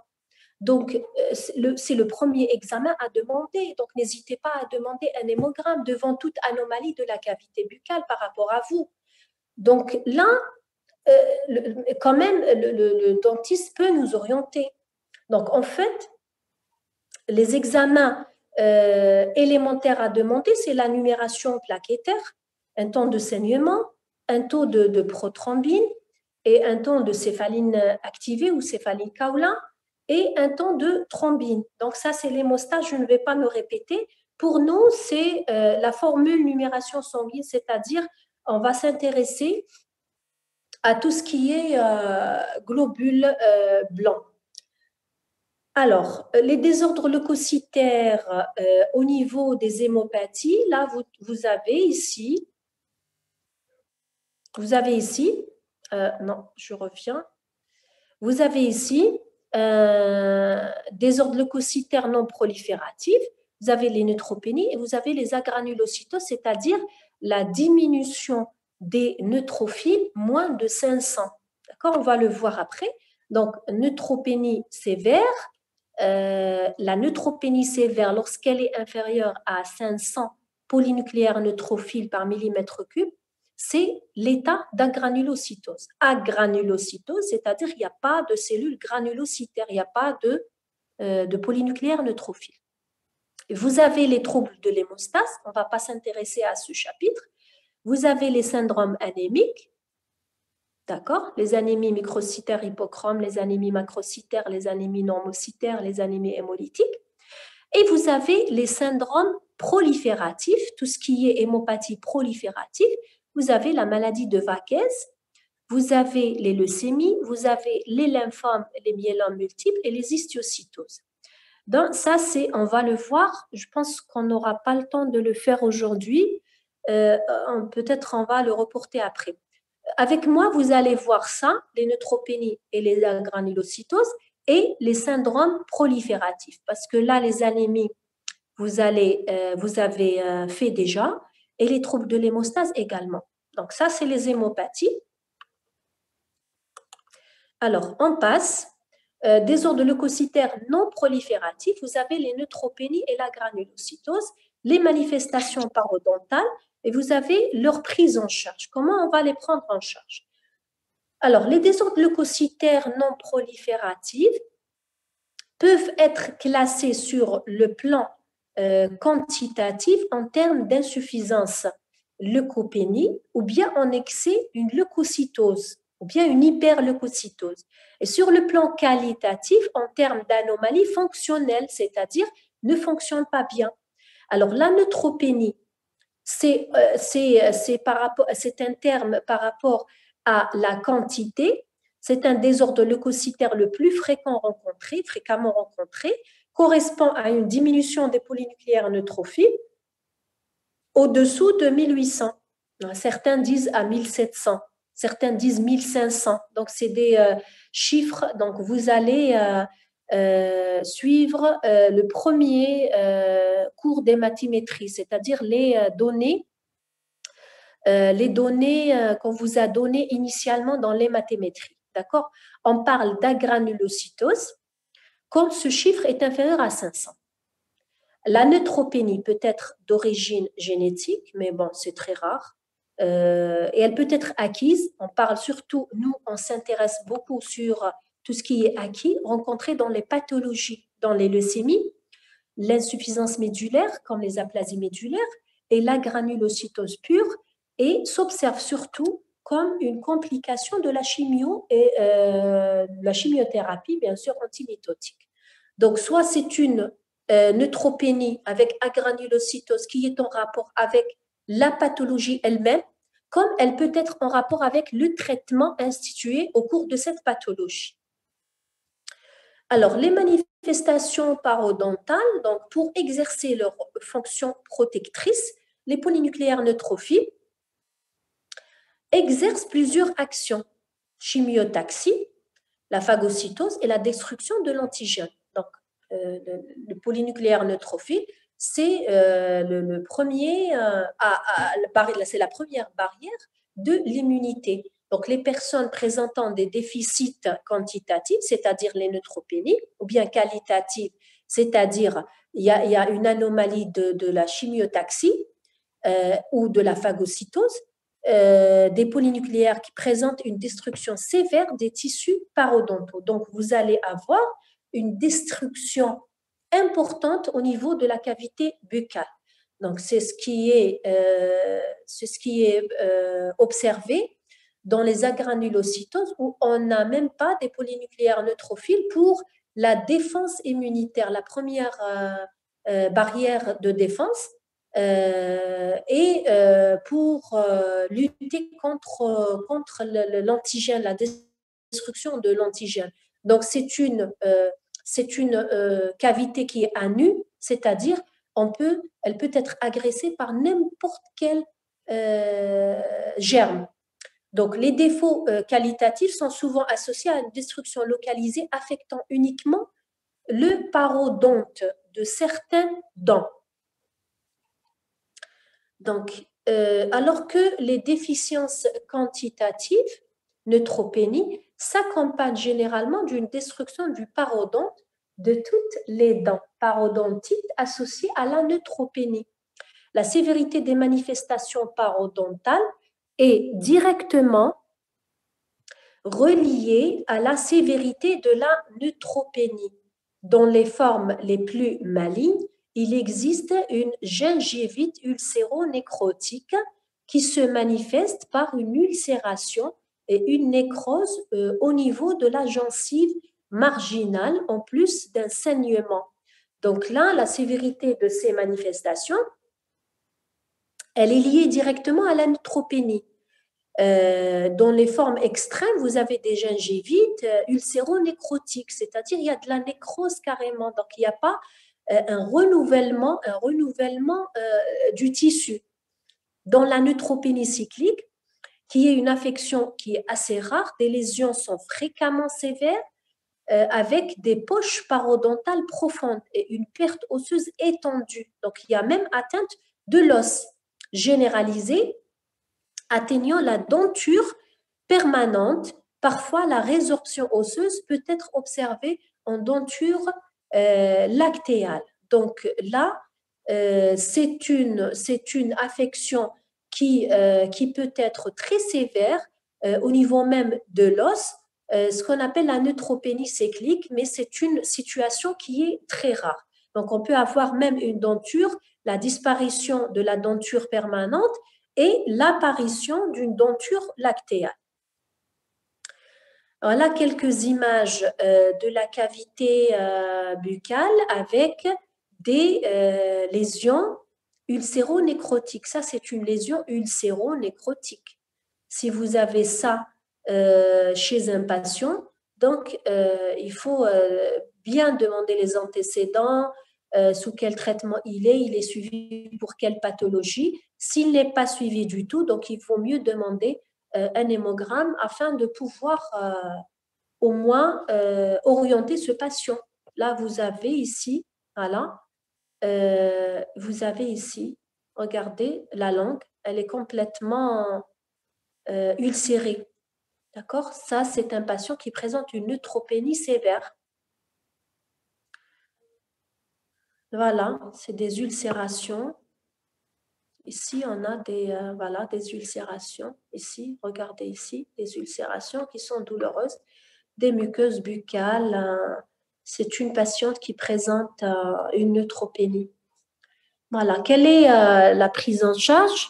S1: Donc, c'est le premier examen à demander. Donc, n'hésitez pas à demander un hémogramme devant toute anomalie de la cavité buccale par rapport à vous. Donc, là, quand même, le dentiste peut nous orienter. Donc, en fait, les examens élémentaires à demander, c'est la numération plaquettaire, un temps de saignement, un taux de prothrombine et un temps de céphaline activée ou céphaline kaolin et un temps de thrombine. Donc ça, c'est l'hémostat, je ne vais pas me répéter. Pour nous, c'est la formule numération sanguine, c'est-à-dire on va s'intéresser à tout ce qui est globules blancs. Alors, les désordres leucocytaires au niveau des hémopathies, là, vous avez ici, non, je reviens, vous avez ici désordres leucocytaires non prolifératifs, vous avez les neutropénies et vous avez les agranulocytoses, c'est-à-dire la diminution des neutrophiles moins de 500. D'accord, on va le voir après. Donc, neutropénie sévère. La neutropénie sévère, lorsqu'elle est inférieure à 500 polynucléaires neutrophiles par millimètre cube, c'est l'état d'agranulocytose. Agranulocytose, c'est-à-dire qu'il n'y a pas de cellules granulocytaires, il n'y a pas de polynucléaires neutrophiles. Vous avez les troubles de l'hémostase, on ne va pas s'intéresser à ce chapitre. Vous avez les syndromes anémiques, d'accord? Les anémies microcytaires hypochromes, les anémies macrocytaires, les anémies normocytaires, les anémies hémolytiques. Et vous avez les syndromes prolifératifs, tout ce qui est hémopathie proliférative. Vous avez la maladie de Vaquez, vous avez les leucémies, vous avez les lymphomes, les myélomes multiples et les histiocytoses. Donc ça, on va le voir. Je pense qu'on n'aura pas le temps de le faire aujourd'hui. Peut-être on va le reporter après. Avec moi, vous allez voir ça, les neutropénies et les granulocytoses et les syndromes prolifératifs. Parce que là, les anémies, vous avez fait déjà, et les troubles de l'hémostase également. Donc ça, c'est les hémopathies. Alors, on passe. Désordre leucocytaire non prolifératif, vous avez les neutropénies et la granulocytose, les manifestations parodontales, et vous avez leur prise en charge. Comment on va les prendre en charge? Alors, les désordres leucocytaires non prolifératifs peuvent être classés sur le plan quantitatif en termes d'insuffisance leucopénie ou bien en excès une leucocytose ou bien une hyperleucocytose. Et sur le plan qualitatif, en termes d'anomalies fonctionnelles, c'est-à-dire ne fonctionne pas bien. Alors, la neutropénie, c'est un terme par rapport à la quantité. C'est un désordre leucocytaire le plus fréquemment rencontré, correspond à une diminution des polynucléaires neutrophiles au-dessous de 1800. Certains disent à 1700, certains disent 1500. Donc, c'est des chiffres. Donc, vous allez suivre le premier cours d'hématimétrie, c'est-à-dire les données qu'on vous a données initialement dans l'hématimétrie. D'accord? On parle d'agranulocytose quand ce chiffre est inférieur à 500. La neutropénie peut être d'origine génétique, mais bon, c'est très rare. Et elle peut être acquise. On parle surtout, nous, on s'intéresse beaucoup sur tout ce qui est acquis, rencontré dans les pathologies, dans les leucémies, l'insuffisance médulaire, comme les aplasies médulaires, et la granulocytose pure, et s'observe surtout comme une complication de la chimio et la chimiothérapie, bien sûr, antimitotique. Donc, soit c'est une neutropénie avec agranulocytose qui est en rapport avec la pathologie elle-même, comme elle peut être en rapport avec le traitement institué au cours de cette pathologie. Alors, les manifestations parodontales, donc pour exercer leur fonction protectrice, les polynucléaires neutrophiles exercent plusieurs actions: chimiotaxie, la phagocytose et la destruction de l'antigène. Donc, le polynucléaire neutrophile, c'est le premier, c'est la première barrière de l'immunité. Donc, les personnes présentant des déficits quantitatifs, c'est-à-dire les neutropénies, ou bien qualitatifs, c'est-à-dire il y a une anomalie de la chimiotaxie ou de la phagocytose, des polynucléaires qui présentent une destruction sévère des tissus parodontaux. Donc, vous allez avoir une destruction importante au niveau de la cavité buccale. Donc, c'est ce qui est observé dans les agranulocytoses où on n'a même pas des polynucléaires neutrophiles pour la défense immunitaire, la première barrière de défense, et pour lutter contre l'antigène, la destruction de l'antigène. Donc, c'est une cavité qui est à nu, c'est-à-dire elle peut être agressée par n'importe quel germe. Donc, les défauts qualitatifs sont souvent associés à une destruction localisée affectant uniquement le parodonte de certaines dents. Donc, alors que les déficiences quantitatives, neutropénie, s'accompagnent généralement d'une destruction du parodonte de toutes les dents, parodontite associée à la neutropénie. La sévérité des manifestations parodontales est directement reliée à la sévérité de la neutropénie. Dans les formes les plus malignes, il existe une gingivite ulcéro-nécrotique qui se manifeste par une ulcération et une nécrose au niveau de la gencive marginale, en plus d'un saignement. Donc là, la sévérité de ces manifestations, elle est liée directement à la neutropénie. Dans les formes extrêmes, vous avez des gingivites ulcéro-nécrotiques, c'est-à-dire il y a de la nécrose carrément, donc il n'y a pas un renouvellement du tissu. Dans la neutropénie cyclique, qui est une affection qui est assez rare, des lésions sont fréquemment sévères, avec des poches parodontales profondes et une perte osseuse étendue. Donc il y a même atteinte de l'os généralisée, atteignant la denture permanente. Parfois, la résorption osseuse peut être observée en denture lactéale. Donc là, c'est une affection qui peut être très sévère au niveau même de l'os, ce qu'on appelle la neutropénie cyclique, mais c'est une situation qui est très rare. Donc, on peut avoir même une denture, la disparition de la denture permanente et l'apparition d'une denture lactéale. Voilà quelques images de la cavité buccale avec des lésions ulcéro-nécrotiques. Ça, c'est une lésion ulcéro-nécrotique. Si vous avez ça chez un patient, donc il faut bien demander les antécédents, sous quel traitement il est suivi pour quelle pathologie. S'il n'est pas suivi du tout, donc il vaut mieux demander un hémogramme afin de pouvoir au moins orienter ce patient. Là, vous avez ici, voilà, vous avez ici, regardez, la langue, elle est complètement ulcérée. D'accord? Ça, c'est un patient qui présente une neutropénie sévère. Voilà, c'est des ulcérations. Ici, on a voilà, des ulcérations. Ici, regardez ici, des ulcérations qui sont douloureuses, des muqueuses buccales. C'est une patiente qui présente une neutropénie. Voilà, quelle est la prise en charge?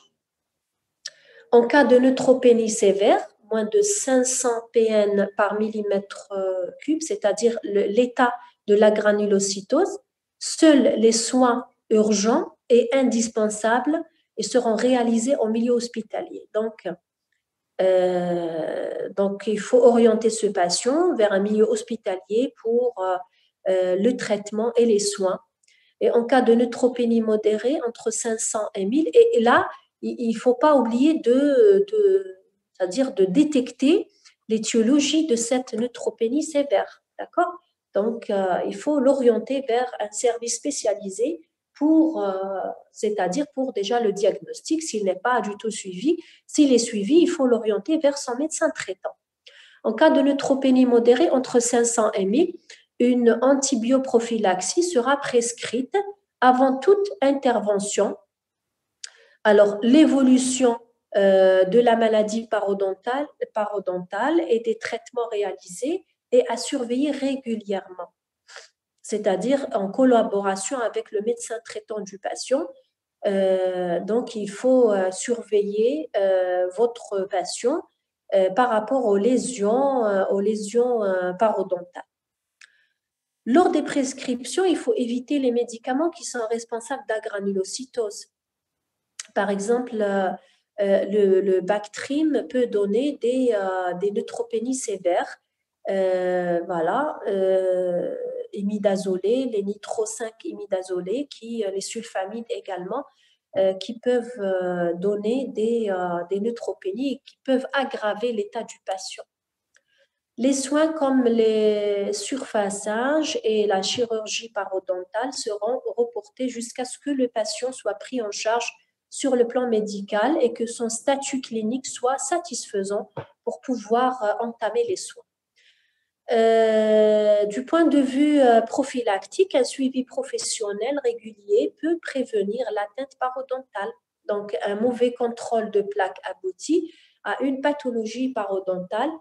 S1: En cas de neutropénie sévère, moins de 500 PN par millimètre cube, c'est-à-dire l'état de la granulocytose, seuls les soins urgents et indispensables et seront réalisées en milieu hospitalier. Donc, il faut orienter ce patient vers un milieu hospitalier pour le traitement et les soins. Et en cas de neutropénie modérée, entre 500 et 1000, et là, il ne faut pas oublier c'est-à-dire de détecter l'étiologie de cette neutropénie sévère. D'accord? Donc, il faut l'orienter vers un service spécialisé c'est-à-dire pour déjà le diagnostic, s'il n'est pas du tout suivi. S'il est suivi, il faut l'orienter vers son médecin traitant. En cas de neutropénie modérée, entre 500 et 1000, une antibioprophylaxie sera prescrite avant toute intervention. Alors, l'évolution de la maladie parodontale et des traitements réalisés est à surveiller régulièrement, c'est-à-dire en collaboration avec le médecin traitant du patient. Donc, il faut surveiller votre patient par rapport aux lésions parodontales. Lors des prescriptions, il faut éviter les médicaments qui sont responsables d'agranulocytose. Par exemple, le Bactrim peut donner des neutropénies sévères. Voilà, imidazolé, les nitro-5-imidazolés, les sulfamides également, qui peuvent donner des neutropénies et qui peuvent aggraver l'état du patient. Les soins comme les surfaçages et la chirurgie parodontale seront reportés jusqu'à ce que le patient soit pris en charge sur le plan médical et que son statut clinique soit satisfaisant pour pouvoir entamer les soins. Du point de vue prophylactique, un suivi professionnel régulier peut prévenir l'atteinte parodontale. Donc, un mauvais contrôle de plaques aboutit à une pathologie parodontale.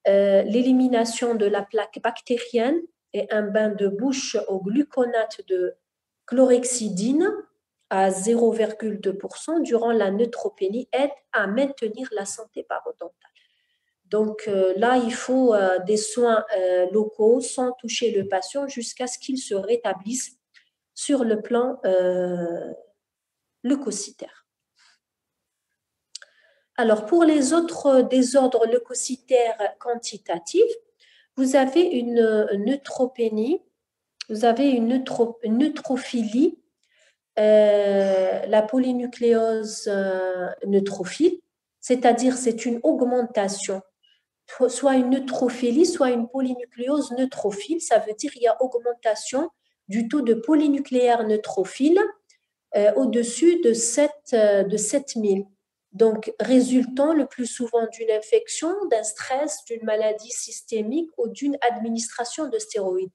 S1: L'élimination de la plaque bactérienne et un bain de bouche au gluconate de chlorhexidine à 0,2% durant la neutropénie aide à maintenir la santé parodontale. Donc là, il faut des soins locaux sans toucher le patient jusqu'à ce qu'il se rétablisse sur le plan leucocytaire. Alors, pour les autres désordres leucocytaires quantitatifs, vous avez une neutropénie, vous avez une neutrophilie, la polynucléose neutrophile, c'est-à-dire c'est une augmentation, soit une neutrophilie, soit une polynucléose neutrophile. Ça veut dire qu'il y a augmentation du taux de polynucléaire neutrophile au-dessus de 7000. Donc, résultant le plus souvent d'une infection, d'un stress, d'une maladie systémique ou d'une administration de stéroïdes.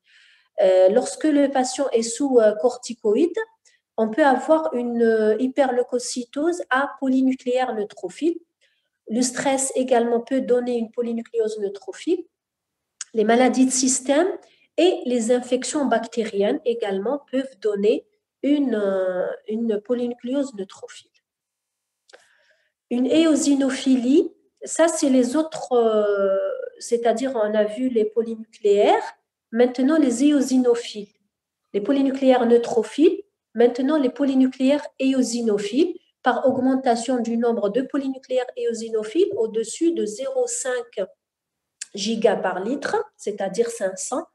S1: Lorsque le patient est sous corticoïdes, on peut avoir une hyperleucocytose à polynucléaire neutrophile. Le stress également peut donner une polynucléose neutrophile. Les maladies de système et les infections bactériennes également peuvent donner une polynucléose neutrophile. Une éosinophilie, ça c'est les autres, c'est-à-dire on a vu les polynucléaires, maintenant les éosinophiles. Les polynucléaires neutrophiles, maintenant les polynucléaires éosinophiles, par augmentation du nombre de polynucléaires éosinophiles au-dessus de 0,5 giga par litre, c'est-à-dire 500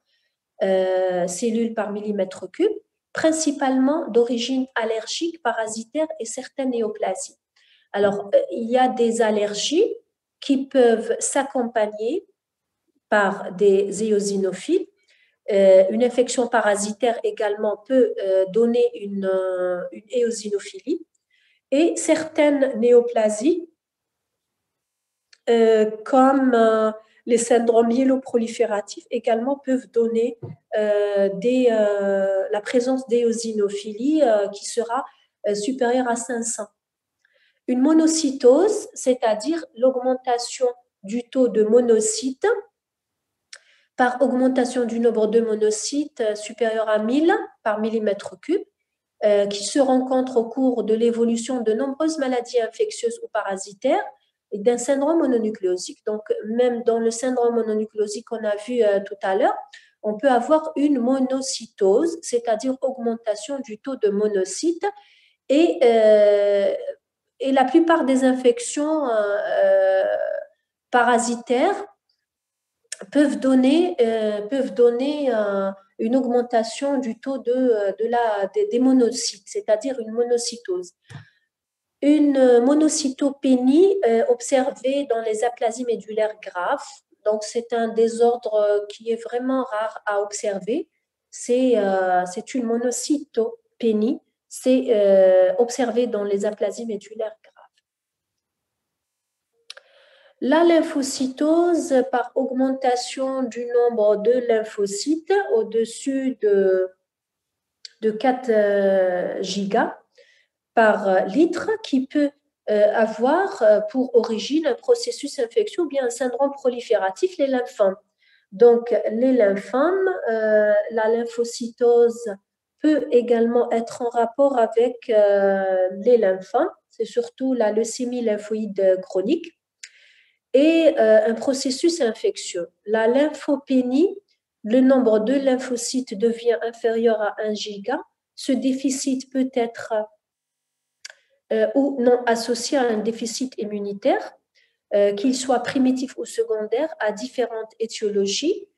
S1: cellules par millimètre cube, principalement d'origine allergique, parasitaire et certaines néoplasies. Alors, il y a des allergies qui peuvent s'accompagner par des éosinophiles. Une infection parasitaire également peut donner une éosinophilie. Et certaines néoplasies, comme les syndromes myéloprolifératifs, également peuvent donner la présence d'éosinophilie qui sera supérieure à 500. Une monocytose, c'est-à-dire l'augmentation du taux de monocytes par augmentation du nombre de monocytes supérieur à 1000 par millimètre cube, qui se rencontre au cours de l'évolution de nombreuses maladies infectieuses ou parasitaires et d'un syndrome mononucléosique. Donc, même dans le syndrome mononucléosique qu'on a vu tout à l'heure, on peut avoir une monocytose, c'est-à-dire augmentation du taux de monocytes et et la plupart des infections parasitaires peuvent donner une augmentation du taux des monocytes, c'est-à-dire une monocytose. Une monocytopénie observée dans les aplasies médulaires graves. Donc, c'est un désordre qui est vraiment rare à observer. C'est une monocytopénie. C'est observé dans les aplasies médulaires graves. La lymphocytose par augmentation du nombre de lymphocytes au-dessus de 4 gigas par litre qui peut avoir pour origine un processus infectieux ou bien un syndrome prolifératif, les lymphomes. Donc, les lymphomes, la lymphocytose peut également être en rapport avec les lymphomes, c'est surtout la leucémie lymphoïde chronique, et un processus infectieux. La lymphopénie, le nombre de lymphocytes devient inférieur à 1 giga. Ce déficit peut être ou non associé à un déficit immunitaire, qu'il soit primitif ou secondaire, à différentes étiologies,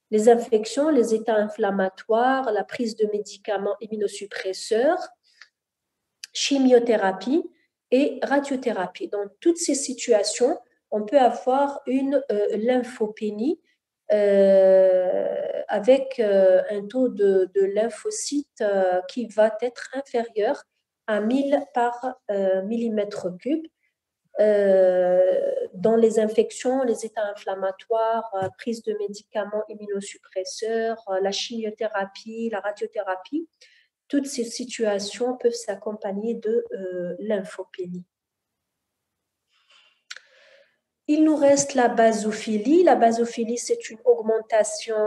S1: les infections, les états inflammatoires, la prise de médicaments immunosuppresseurs, chimiothérapie et radiothérapie. Dans toutes ces situations, on peut avoir une lymphopénie avec un taux de lymphocytes qui va être inférieur à 1000 par millimètre cube. Dans les infections, les états inflammatoires, prise de médicaments immunosuppresseurs, la chimiothérapie, la radiothérapie, toutes ces situations peuvent s'accompagner de lymphopénie. Il nous reste la basophilie. La basophilie, c'est une augmentation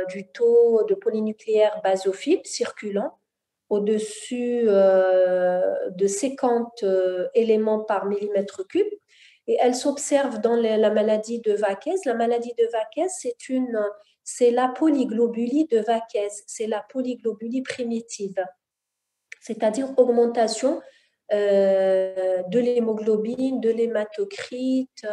S1: du taux de polynucléaires basophiles circulant au-dessus de 50 éléments par millimètre cube. Et elle s'observe dans la maladie de Vaquez. La maladie de Vaquez, c'est la polyglobulie de Vaquez, c'est la polyglobulie primitive, c'est-à-dire augmentation de l'hémoglobine, de l'hématocrite,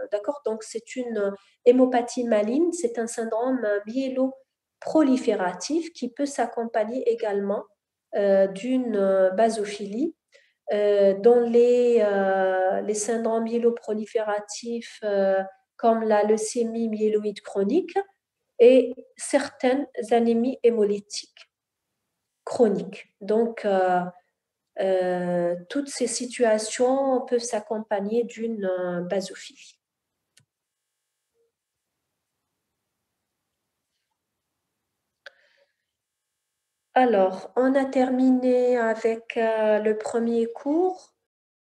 S1: d'accord. Donc c'est une hémopathie maligne, c'est un syndrome myéloprolifératif qui peut s'accompagner également d'une basophilie. Dans les syndromes myéloprolifératifs comme la leucémie myéloïde chronique et certaines anémies hémolytiques chroniques. Donc, toutes ces situations peuvent s'accompagner d'une basophilie. Alors, on a terminé avec le premier cours.